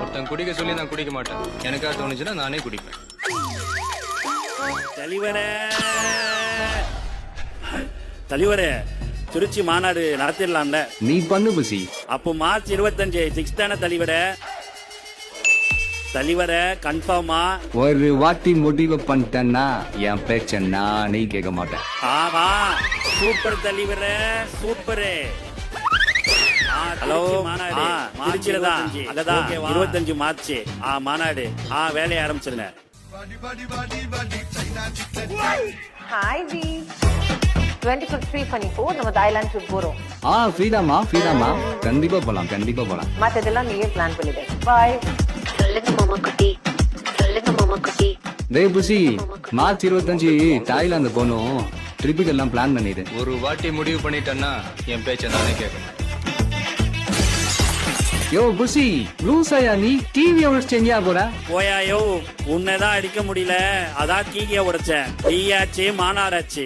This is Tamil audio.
ஒருத்தன் குடிக்க சொல்லி நான் குடிக்க மாட்டேன். எனக்கா தோணுச்சுன்னா நானே குடிப்பேன். தலைவரே திருச்சி மாநாடு நடத்திடலாம்ல? நீ பண்ணு புசி. அப்போ மார்ச் 25 6 தானே தலைவரே? தலைவரே கன்ஃபார்மா? ஒரு வாட்டி முடிவு பண்ணிட்டேன்னா என் பேச்ச நானே கேட்க மாட்டேன். ஆஹா சூப்பர் தலைவரே சூப்பரு. ஹலோ மாநாடு திருச்சியில தான், அங்கதான் 25 மார்ச் மாநாடு. வேலையை ஆரம்பிச்சிருங்க. ஹாய் ஜி 25th ஃப்ரீ பண்ணிப்போ நம்ம தாய்லாந்து ட்ரிப் போறோம். ஃப்ரீதாமா கண்டிப்பா போலாம். மத்ததெல்லாம் நீயே பிளான் பண்ணிடு. பாய். சொல்லுங்க மாமா குட்டி. டேய் புசி, மார்ச் 25 தாய்லாந்து போகணும். ட்ரிப்புக்கு எல்லாம் பிளான் பண்ணிடு. ஒரு வாட்டி முடிவு பண்ணிட்டேன்னா என் பேச்ச நானே கேட்கணும். யோ புசி, லூசாயா நீ? டிவி உடைச்சியா போற? போயாயோ, உன்னைதான் அடிக்க முடியல, அதான் கீழே உடைச்சேன். நீயாச்சு மாநாடாச்சு.